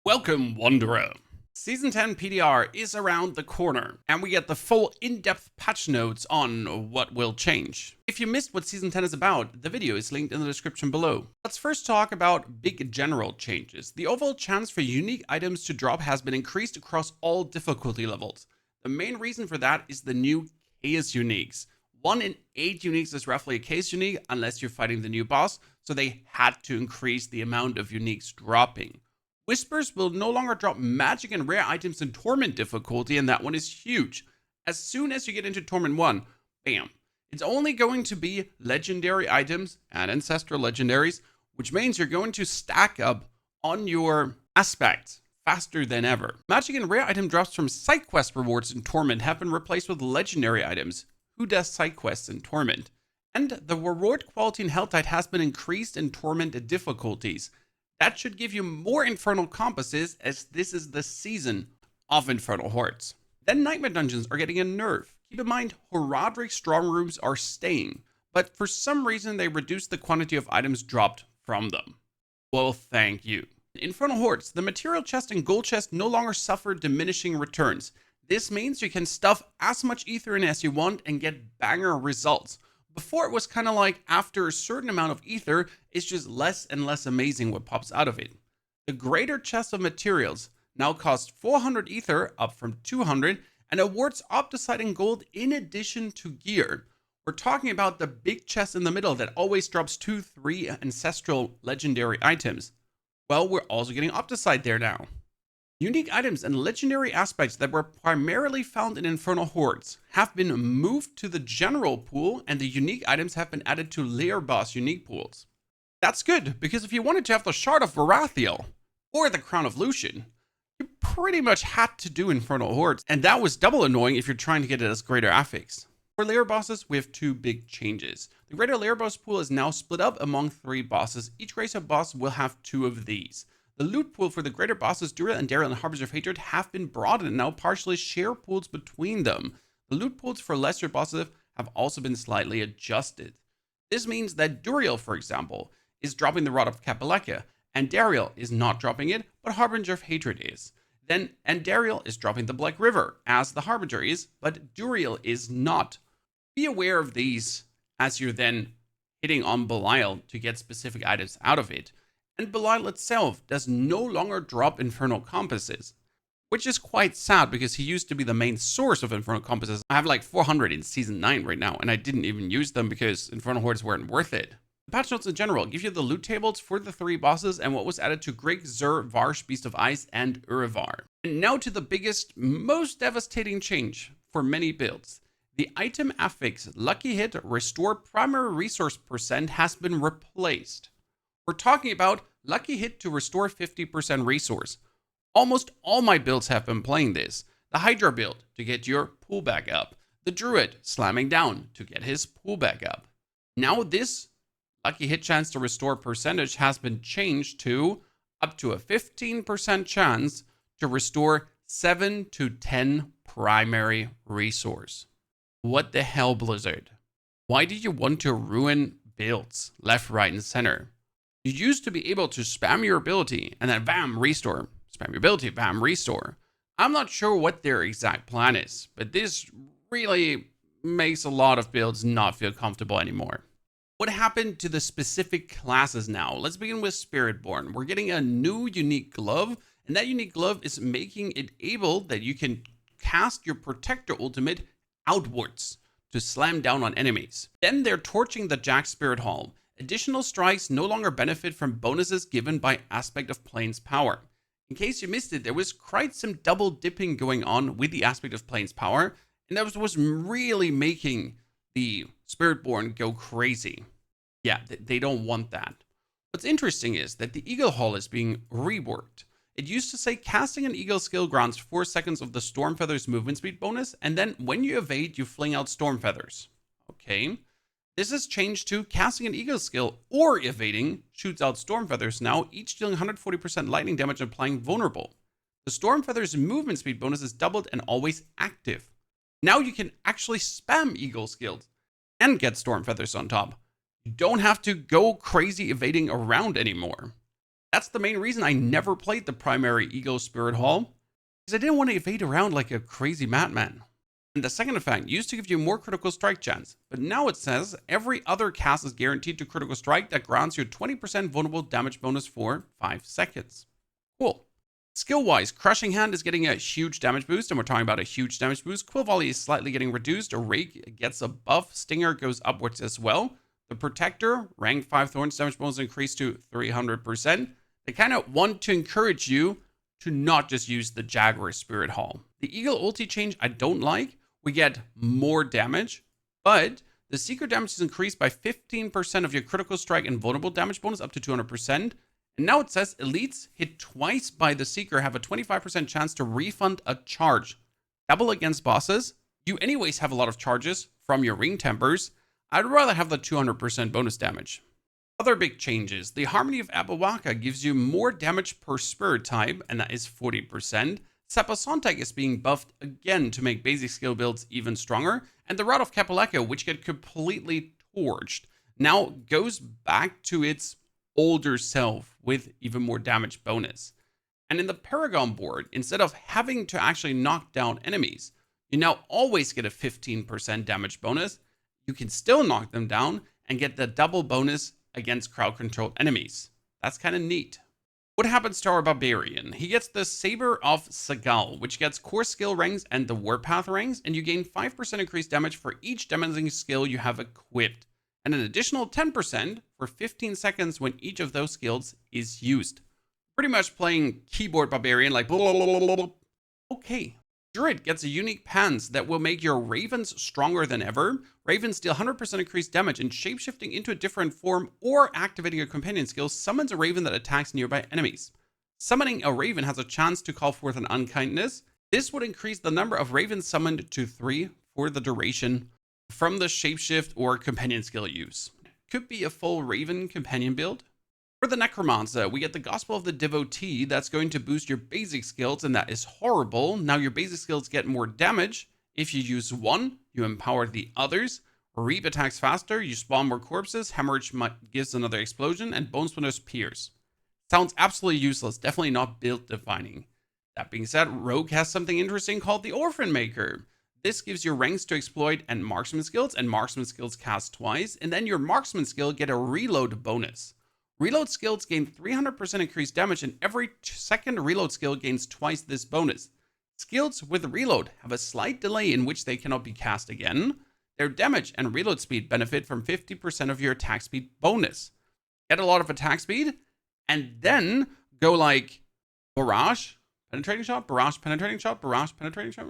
Welcome, Wanderer! Season 10 PDR is around the corner, and we get the full in-depth patch notes on what will change. If you missed what Season 10 is about, the video is linked in the description below. Let's first talk about big general changes. The overall chance for unique items to drop has been increased across all difficulty levels. The main reason for that is the new Chaos Uniques. 1 in 8 uniques is roughly a Chaos Unique unless you're fighting the new boss, so they had to increase the amount of uniques dropping. Whispers will no longer drop magic and rare items in Torment difficulty, and that one is huge. As soon as you get into Torment 1, bam. It's only going to be legendary items and ancestral legendaries, which means you're going to stack up on your aspects faster than ever. Magic and rare item drops from side quest rewards in Torment have been replaced with legendary items. Who does side quests in Torment? And the reward quality in Helltide has been increased in Torment difficulties. That should give you more Infernal Compasses, as this is the season of Infernal Hordes. Then Nightmare Dungeons are getting a nerf. Keep in mind, Horadric Strong Rooms are staying, but for some reason they reduced the quantity of items dropped from them. Well, thank you. In Infernal Hordes, the Material Chest and Gold Chest no longer suffer diminishing returns. This means you can stuff as much ether in as you want and get banger results. Before it was kind of like after a certain amount of ether, it's just less and less amazing what pops out of it. The greater chest of materials now costs 400 ether, up from 200, and awards Opticite and gold in addition to gear. We're talking about the big chest in the middle that always drops 2-3 ancestral legendary items. Well, we're also getting Opticite there now. Unique items and legendary aspects that were primarily found in Infernal Hordes have been moved to the general pool, and the unique items have been added to layer boss unique pools. That's good, because if you wanted to have the Shard of Varathiel or the Crown of Lucian, you pretty much had to do Infernal Hordes, and that was double annoying if you're trying to get it as greater affix. For layer bosses, we have 2 big changes. The greater layer boss pool is now split up among 3 bosses. Each greater boss will have 2 of these. The loot pool for the greater bosses Druid and Daryl and Harbinger of Hatred have been broadened and now partially share pools between them. The loot pools for lesser bosses have also been slightly adjusted. This means that Duriel, for example, is dropping the Rod of Kapaleka, and Daryl is not dropping it, but Harbinger of Hatred is. And Daryl is dropping the Black River, as the Harbinger is, but Duriel is not. Be aware of these as you're then hitting on Belial to get specific items out of it. And Belial itself does no longer drop Infernal Compasses, which is quite sad because he used to be the main source of Infernal Compasses. I have like 400 in Season 9 right now, and I didn't even use them because Infernal Hordes weren't worth it. The patch notes in general give you the loot tables for the 3 bosses and what was added to Greg, Zur, Varsh, Beast of Ice, and Urivar. And now to the biggest, most devastating change for many builds. The item affix Lucky Hit Restore Primary Resource Percent has been replaced. We're talking about Lucky Hit to restore 50% resource. Almost all my builds have been playing this. The Hydra build to get your pool back up. The Druid slamming down to get his pool back up. Now this Lucky Hit chance to restore percentage has been changed to up to a 15% chance to restore 7 to 10 primary resource. What the hell, Blizzard? Why did you want to ruin builds left, right, and center? You used to be able to spam your ability and then bam, restore. Spam your ability, bam, restore. I'm not sure what their exact plan is, but this really makes a lot of builds not feel comfortable anymore. What happened to the specific classes now? Let's begin with Spiritborn. We're getting a new unique glove, and that unique glove is making it able that you can cast your Protector ultimate outwards to slam down on enemies. Then they're torching the Jack Spirit Hall. Additional strikes no longer benefit from bonuses given by Aspect of Plains power. In case you missed it, there was quite some double dipping going on with the Aspect of Plains power, and that was really making the Spiritborn go crazy. Yeah, they don't want that. What's interesting is that the Eagle Hall is being reworked. It used to say casting an Eagle skill grants 4 seconds of the Storm Feathers movement speed bonus, and then when you evade, you fling out Storm Feathers. Okay. This is changed to casting an Eagle skill or evading shoots out Storm Feathers now, each dealing 140% lightning damage and applying vulnerable. The Storm Feathers movement speed bonus is doubled and always active. Now you can actually spam Eagle skills and get Storm Feathers on top. You don't have to go crazy evading around anymore. That's the main reason I never played the primary Eagle Spirit Hall, because I didn't want to evade around like a crazy madman. And the second effect used to give you more critical strike chance, but now it says every other cast is guaranteed to critical strike that grants you 20% vulnerable damage bonus for 5 seconds. Cool. Skill-wise, Crushing Hand is getting a huge damage boost, and we're talking about a huge damage boost. Quill Volley is slightly getting reduced. Rake gets a buff. Stinger goes upwards as well. The Protector, rank 5 Thorns damage bonus increased to 300%. They kind of want to encourage you to not just use the Jaguar Spirit Hall. The Eagle ulti change I don't like. We get more damage, but the secret damage is increased by 15% of your critical strike and vulnerable damage bonus up to 200%. And now it says elites hit twice by the Seeker have a 25% chance to refund a charge. Double against bosses. You anyways have a lot of charges from your ring tempers. I'd rather have the 200% bonus damage. Other big changes. The Harmony of Abawaka gives you more damage per spirit type, and that is 40%. Sapasontek is being buffed again to make basic skill builds even stronger. And the Rod of Kapaleka, which get completely torched, now goes back to its older self with even more damage bonus. And in the Paragon board, instead of having to actually knock down enemies, you now always get a 15% damage bonus. You can still knock them down and get the double bonus against crowd-controlled enemies. That's kind of neat. What happens to our Barbarian? He gets the Saber of Sagal, which gets core skill ranks and the Warpath ranks, and you gain 5% increased damage for each damaging skill you have equipped, and an additional 10% for 15 seconds when each of those skills is used. Pretty much playing keyboard Barbarian like blah, blah, blah, blah, blah. Okay. Druid gets a unique pants that will make your ravens stronger than ever. Ravens deal 100% increased damage, and shapeshifting into a different form or activating a companion skill summons a raven that attacks nearby enemies. Summoning a raven has a chance to call forth an unkindness. This would increase the number of ravens summoned to 3 for the duration from the shapeshift or companion skill use. Could be a full raven companion build. For the Necromancer, we get the Gospel of the Devotee that's going to boost your basic skills, and that is horrible. Now your basic skills get more damage. If you use one, you empower the others. Reap attacks faster, you spawn more corpses, Hemorrhage gives another explosion, and Bone Splinters pierce. Sounds absolutely useless, definitely not build defining. That being said, Rogue has something interesting called the Orphan Maker. This gives you ranks to exploit and marksman skills cast twice, and then your marksman skill get a reload bonus. Reload skills gain 300% increased damage, and every second reload skill gains twice this bonus. Skills with reload have a slight delay in which they cannot be cast again. Their damage and reload speed benefit from 50% of your attack speed bonus. Get a lot of attack speed, and then go like Barrage, Penetrating Shot, Barrage, Penetrating Shot, Barrage, Penetrating Shot,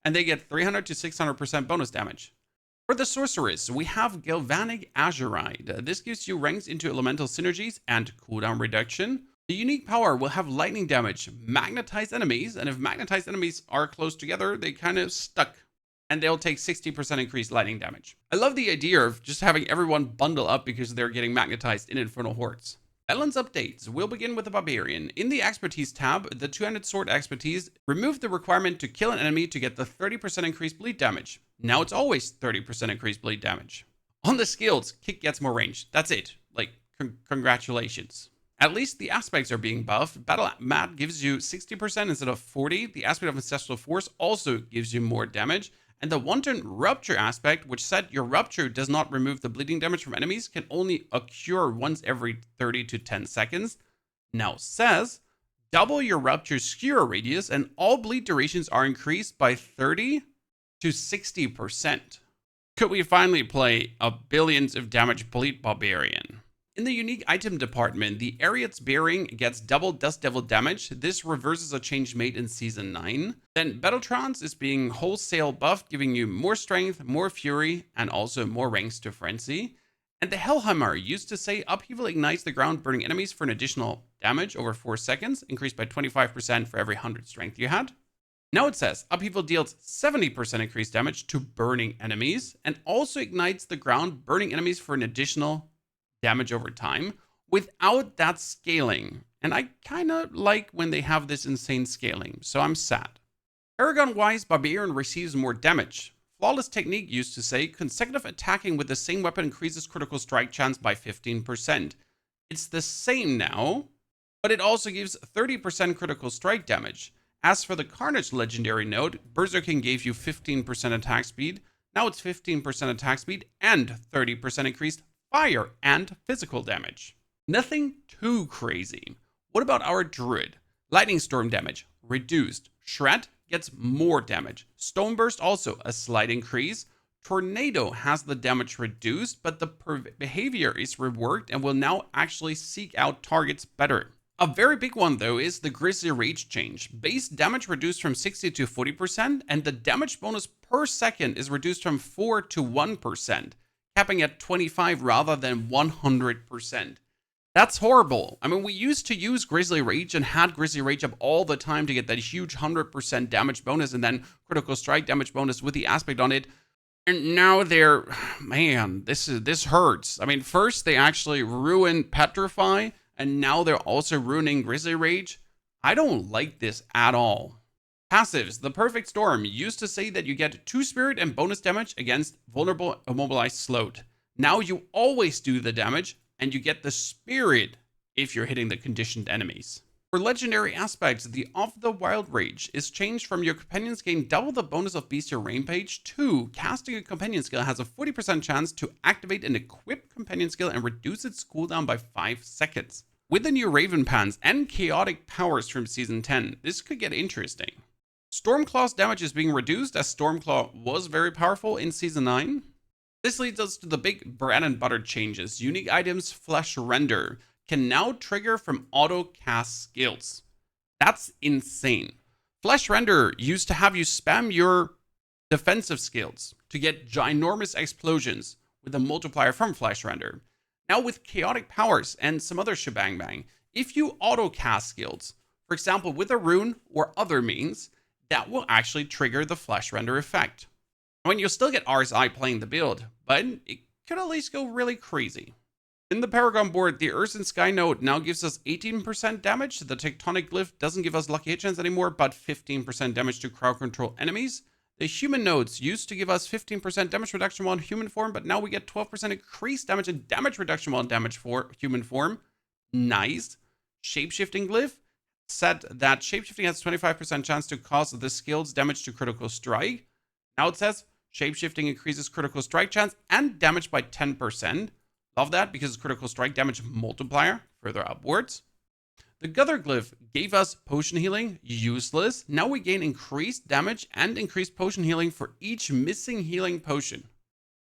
and they get 300 to 600% bonus damage. For the Sorceress, we have Galvanic Azurite. This gives you ranks into elemental synergies and cooldown reduction. The unique power will have lightning damage, magnetize enemies, and if magnetized enemies are close together, they kind of stuck, and they'll take 60% increased lightning damage. I love the idea of just having everyone bundle up because they're getting magnetized in Infernal Hordes. Balance updates. We'll begin with the Barbarian. In the Expertise tab, the two-handed sword expertise removed the requirement to kill an enemy to get the 30% increased bleed damage. Now it's always 30% increased bleed damage. On the skills, kick gets more range. That's it. Like, congratulations. At least the aspects are being buffed. Battle Mat gives you 60% instead of 40%. The aspect of Ancestral Force also gives you more damage. And the Wanton Rupture aspect, which said your Rupture does not remove the bleeding damage from enemies, can only occur once every 30 to 10 seconds, now says double your Rupture skewer radius and all bleed durations are increased by 30 to 60%. Could we finally play a billions of damage bleed Barbarian? In the unique item department, the Ariat's Bearing gets double Dust Devil damage. This reverses a change made in Season 9. Then Battletrance is being wholesale buffed, giving you more strength, more fury, and also more ranks to Frenzy. And the Hellhammer used to say Upheaval ignites the ground, burning enemies for an additional damage over 4 seconds, increased by 25% for every 100 strength you had. Now it says Upheaval deals 70% increased damage to burning enemies, and also ignites the ground, burning enemies for an additional damage over time without that scaling. And I kind of like when they have this insane scaling, so I'm sad. Paragon-wise, Barbarian receives more damage. Flawless Technique used to say consecutive attacking with the same weapon increases critical strike chance by 15%. It's the same now, but it also gives 30% critical strike damage. As for the Carnage legendary node, Berserking gave you 15% attack speed. Now it's 15% attack speed and 30% increased fire and physical damage. Nothing too crazy. What about our Druid? Lightning Storm damage, reduced. Shred gets more damage. Stoneburst also a slight increase. Tornado has the damage reduced, but the behavior is reworked and will now actually seek out targets better. A very big one though is the Grizzly Rage change. Base damage reduced from 60 to 40%, and the damage bonus per second is reduced from 4 to 1%, capping at 25 rather than 100%. That's horrible. I mean, we used to use Grizzly Rage and had Grizzly Rage up all the time to get that huge 100% damage bonus and then critical strike damage bonus with the aspect on it. And now they're, man, this hurts. I mean, first they actually ruined Petrify, and now they're also ruining Grizzly Rage. I don't like this at all. Passives. The Perfect Storm used to say that you get 2 spirit and bonus damage against vulnerable immobilized slowed. Now you always do the damage, and you get the spirit if you're hitting the conditioned enemies. For legendary aspects, the Of the Wild Rage is changed from your companions gain double the bonus of Bestial Rampage to casting a companion skill has a 40% chance to activate an equipped companion skill and reduce its cooldown by 5 seconds. With the new Raven Pants and chaotic powers from Season 10, this could get interesting. Stormclaw's damage is being reduced as Stormclaw was very powerful in Season 9. This leads us to the big bread and butter changes. Unique items Flesh Render can now trigger from auto cast skills. That's insane. Flesh Render used to have you spam your defensive skills to get ginormous explosions with a multiplier from Flesh Render. Now with chaotic powers and some other shebang bang, if you auto cast skills, for example with a rune or other means, that will actually trigger the Flesh Render effect. I mean, you'll still get RSI playing the build, but it could at least go really crazy. In the Paragon board, the Earth and Sky node now gives us 18% damage. The Tectonic Glyph doesn't give us lucky hit chance anymore, but 15% damage to crowd control enemies. The human nodes used to give us 15% damage reduction while in human form, but now we get 12% increased damage and damage reduction while in damage for human form. Nice. Shapeshifting Glyph said that shapeshifting has 25% chance to cause the skill's damage to critical strike. Now it says shapeshifting increases critical strike chance and damage by 10%. Love that because critical strike damage multiplier further upwards. The Guther Glyph gave us potion healing, useless. Now we gain increased damage and increased potion healing for each missing healing potion.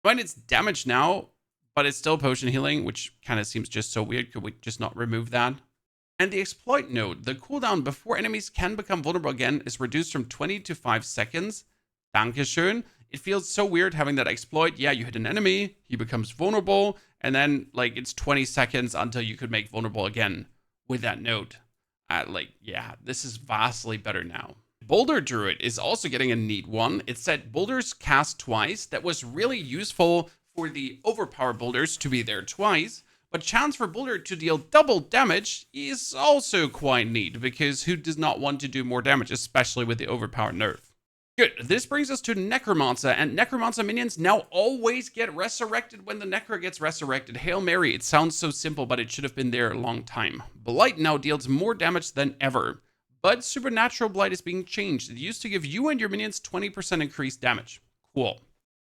Right, it's damage now, but it's still potion healing, which kind of seems just so weird. Could we just not remove that? And the exploit node, the cooldown before enemies can become vulnerable again is reduced from 20 to 5 seconds. Dankeschön. It feels so weird having that exploit. Yeah, you hit an enemy, he becomes vulnerable, and then like it's 20 seconds until you could make vulnerable again with that node. Yeah, this is vastly better now. Boulder Druid is also getting a neat one. It said boulders cast twice. That was really useful for the overpowered boulders to be there twice. But chance for Boulder to deal double damage is also quite neat, because who does not want to do more damage, especially with the overpowered nerf? Good. This brings us to Necromancer, and Necromancer minions now always get resurrected when the Necro gets resurrected. Hail Mary, it sounds so simple, but it should have been there a long time. Blight now deals more damage than ever, but Supernatural Blight is being changed. It used to give you and your minions 20% increased damage. Cool.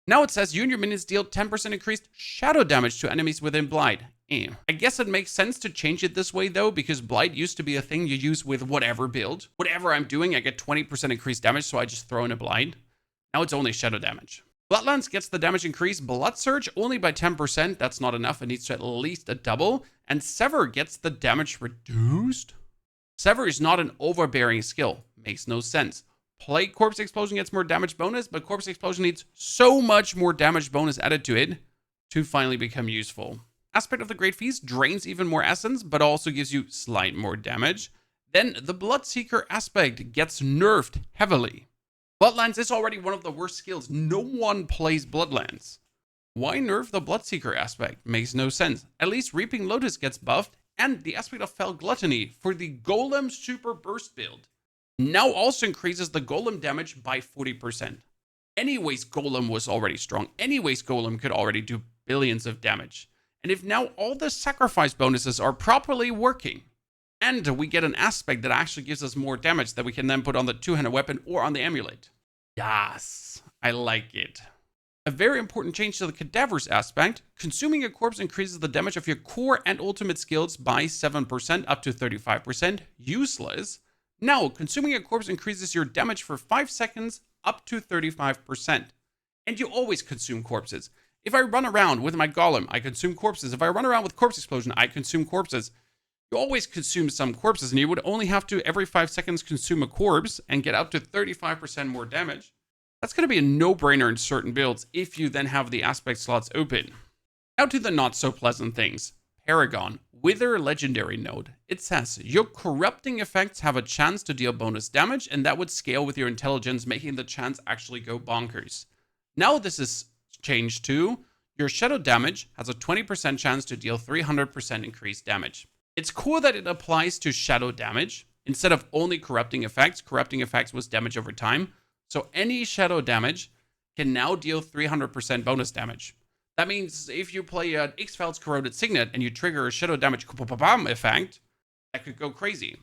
Now it says you and your minions deal 10% increased shadow damage to enemies within Blight. I guess it makes sense to change it this way though, because Blight used to be a thing you use with whatever build. Whatever I'm doing, I get 20% increased damage, so I just throw in a Blight. Now it's only shadow damage. Bloodlance gets the damage increase. Blood Surge only by 10%. That's not enough. It needs to at least a double. And Sever gets the damage reduced. Sever is not an overbearing skill. Makes no sense. Plague Corpse Explosion gets more damage bonus, but Corpse Explosion needs so much more damage bonus added to it to finally become useful. Aspect of the Great Feast drains even more essence, but also gives you slight more damage. Then the Bloodseeker aspect gets nerfed heavily. Bloodlands is already one of the worst skills. No one plays Bloodlands. Why nerf the Bloodseeker aspect? Makes no sense. At least Reaping Lotus gets buffed, and the aspect of Fell Gluttony for the Golem Super Burst build now also increases the Golem damage by 40%. Anyways, Golem was already strong. Anyways, Golem could already do billions of damage. And if now all the sacrifice bonuses are properly working, and we get an aspect that actually gives us more damage that we can then put on the two-handed weapon or on the amulet. Yes, I like it. A very important change to the cadavers aspect, consuming a corpse increases the damage of your core and ultimate skills by 7% up to 35%, useless. Now, consuming a corpse increases your damage for 5 seconds up to 35%. And you always consume corpses. If I run around with my golem, I consume corpses. If I run around with corpse explosion, I consume corpses. You always consume some corpses, and you would only have to every 5 seconds consume a corpse and get up to 35% more damage. That's going to be a no-brainer in certain builds if you then have the aspect slots open. Now to the not-so-pleasant things. Paragon, Wither Legendary node. It says, your corrupting effects have a chance to deal bonus damage, and that would scale with your intelligence, making the chance actually go bonkers. Now this is changed to, your shadow damage has a 20% chance to deal 300% increased damage. It's cool that it applies to shadow damage, instead of only corrupting effects. Corrupting effects was damage over time. So any shadow damage can now deal 300% bonus damage. That means if you play an X-Files Corroded Signet and you trigger a shadow damage effect, that could go crazy.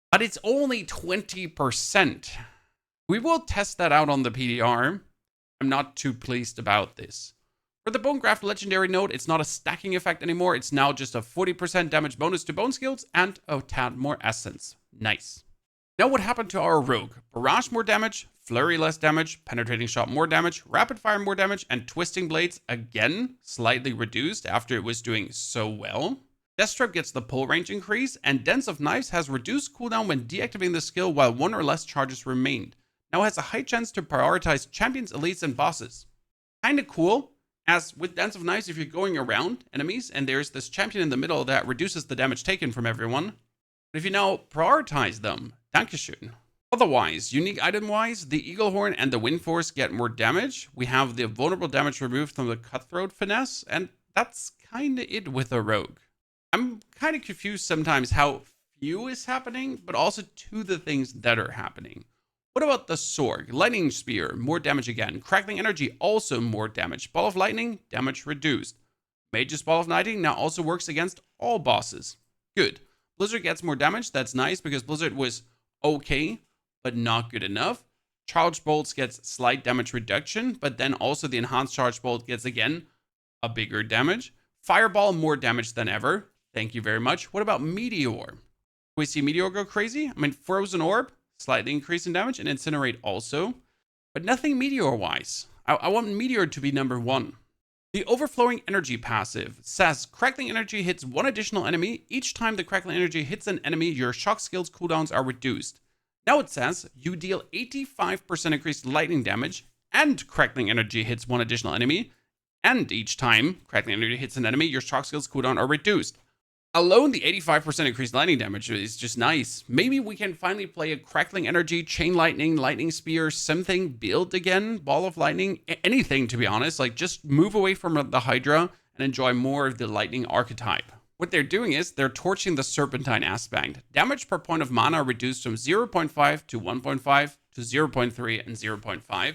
But it's only 20%. We will test that out on the PDR. I'm not too pleased about this. For the Bonegraft Legendary node, it's not a stacking effect anymore. It's now just a 40% damage bonus to bone skills and a tad more essence. Nice. Now what happened to our rogue? Barrage more damage, flurry less damage, penetrating shot more damage, rapid fire more damage, and twisting blades again slightly reduced after it was doing so well. Deathstrap gets the pull range increase, and Dance of Knives has reduced cooldown when deactivating the skill while one or less charges remained. Now has a high chance to prioritize champions, elites, and bosses. Kinda cool, as with Dance of Knives, if you're going around enemies and there's this champion in the middle that reduces the damage taken from everyone, but if you now prioritize them, Dankeschön. Otherwise, unique item-wise, the Eagle Horn and the Wind Force get more damage. We have the vulnerable damage removed from the Cutthroat Finesse, and that's kinda it with a rogue. I'm kinda confused sometimes how few is happening, but also to the things that are happening. What about the Sorc? Lightning Spear, more damage again. Crackling Energy, also more damage. Ball of Lightning, damage reduced. Mage's Ball of Lightning now also works against all bosses. Good. Blizzard gets more damage, that's nice, because Blizzard was okay, but not good enough. Charged Bolts gets slight damage reduction, but then also the Enhanced Charged Bolt gets, again, a bigger damage. Fireball, more damage than ever. Thank you very much. What about Meteor? Do we see Meteor go crazy? I mean, Frozen Orb, slightly increase in damage, and Incinerate also. But nothing Meteor-wise. I want Meteor to be number 1. The Overflowing Energy passive says, Crackling Energy hits one additional enemy. Each time the Crackling Energy hits an enemy, your shock skills cooldowns are reduced. Now it says, you deal 85% increased lightning damage, and Crackling Energy hits one additional enemy. And each time Crackling Energy hits an enemy, your shock skills cooldown are reduced. Alone, the 85% increased lightning damage is just nice. Maybe we can finally play a Crackling Energy, Chain Lightning, Lightning Spear, something build again, Ball of Lightning, anything to be honest. Like just move away from the Hydra and enjoy more of the Lightning archetype. What they're doing is they're torching the Serpentine aspect. Damage per point of mana reduced from 0.5 to 1.5 to 0.3 and 0.5.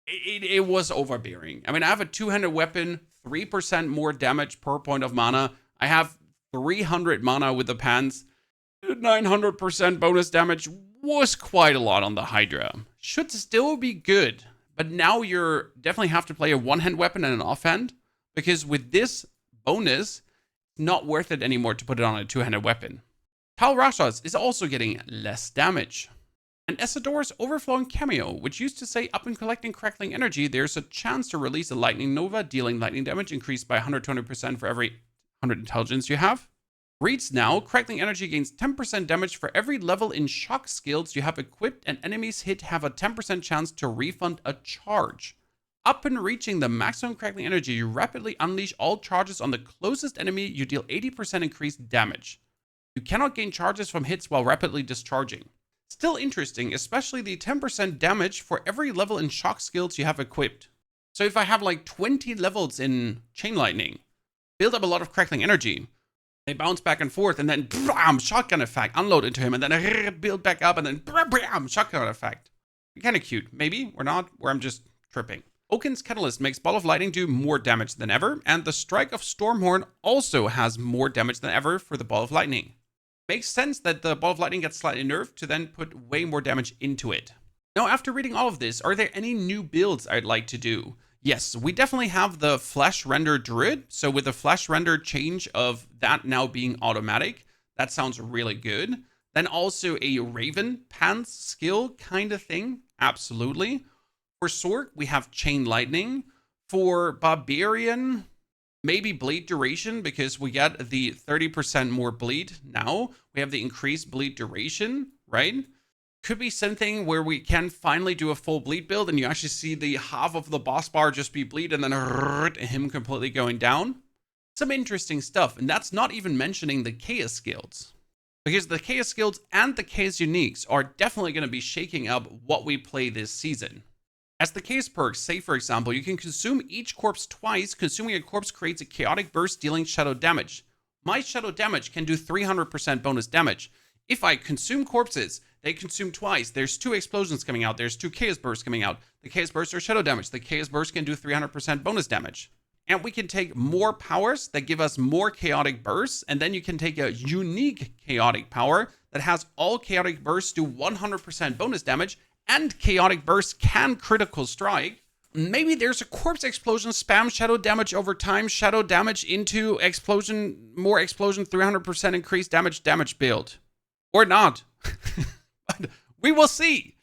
It was overbearing. I mean, I have a two-handed weapon, 3% more damage per point of mana. I have 300 mana with the pants. 900% bonus damage was quite a lot on the Hydra. Should still be good, but now you're definitely have to play a one-hand weapon and an offhand, because with this bonus, it's not worth it anymore to put it on a two-handed weapon. Tal Rasha's is also getting less damage. And Essador's Overflowing Cameo, which used to say up and collecting Crackling Energy, there's a chance to release a Lightning Nova, dealing lightning damage increased by 120% for every 100 intelligence you have. Reads now, Crackling Energy gains 10% damage for every level in shock skills you have equipped, and enemies hit have a 10% chance to refund a charge. Up and reaching the maximum Crackling Energy, you rapidly unleash all charges on the closest enemy, you deal 80% increased damage. You cannot gain charges from hits while rapidly discharging. Still interesting, especially the 10% damage for every level in shock skills you have equipped. So if I have like 20 levels in Chain Lightning, build up a lot of Crackling Energy, they bounce back and forth, and then bam, shotgun effect, unload into him, and then build back up, and then bam, shotgun effect. Kind of cute, maybe, or not, or I'm just tripping. Oaken's Catalyst makes Ball of Lightning do more damage than ever, and the Strike of Stormhorn also has more damage than ever for the Ball of Lightning. Makes sense that the Ball of Lightning gets slightly nerfed to then put way more damage into it. Now, after reading all of this, are there any new builds I'd like to do? Yes, we definitely have the Flesh Render Druid, so with the Flesh Render change of that now being automatic, that sounds really good. Then also a Raven Pants skill kind of thing, absolutely. For Sorc, we have Chain Lightning. For Barbarian, maybe Bleed Duration, because we get the 30% more bleed now. We have the increased bleed duration, right? Could be something where we can finally do a full bleed build and you actually see the half of the boss bar just be bleed and then him completely going down. Some interesting stuff, and that's not even mentioning the Chaos Guilds. Because the Chaos Guilds and the Chaos Uniques are definitely going to be shaking up what we play this season. As the case perks, say for example, you can consume each corpse twice. Consuming a corpse creates a chaotic burst dealing shadow damage. My shadow damage can do 300% bonus damage. If I consume corpses, they consume twice. There's 2 explosions coming out. There's 2 chaos bursts coming out. The chaos bursts are shadow damage. The chaos burst can do 300% bonus damage. And we can take more powers that give us more chaotic bursts. And then you can take a unique chaotic power that has all chaotic bursts do 100% bonus damage. And chaotic burst can critical strike. Maybe there's a corpse explosion, spam shadow damage over time, shadow damage into explosion, more explosion, 300% increased damage build. Or not. But we will see.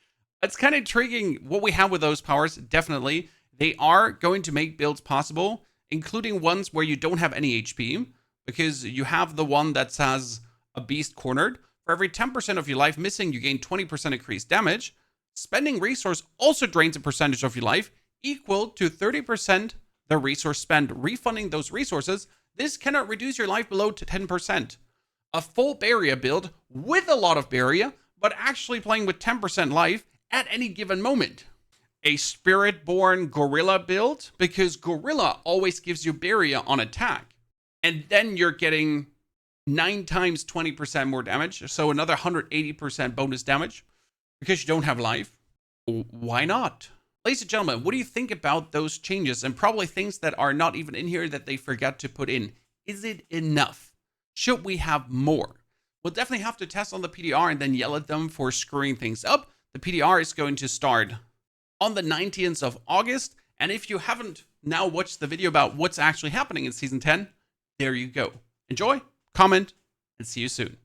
It's kind of intriguing what we have with those powers, definitely. They are going to make builds possible, including ones where you don't have any HP, because you have the one that has a beast cornered. For every 10% of your life missing, you gain 20% increased damage. Spending resource also drains a percentage of your life, equal to 30% the resource spent. Refunding those resources, this cannot reduce your life below 10%. A full barrier build with a lot of barrier, but actually playing with 10% life at any given moment. A Spiritborn Gorilla build, because Gorilla always gives you barrier on attack. And then you're getting 9 times 20% more damage, so another 180% bonus damage. Because you don't have life. Why not? Ladies and gentlemen, what do you think about those changes and probably things that are not even in here that they forgot to put in? Is it enough? Should we have more? We'll definitely have to test on the PDR and then yell at them for screwing things up. The PDR is going to start on the 19th of August. And if you haven't now watched the video about what's actually happening in Season 10, there you go. Enjoy, comment, and see you soon.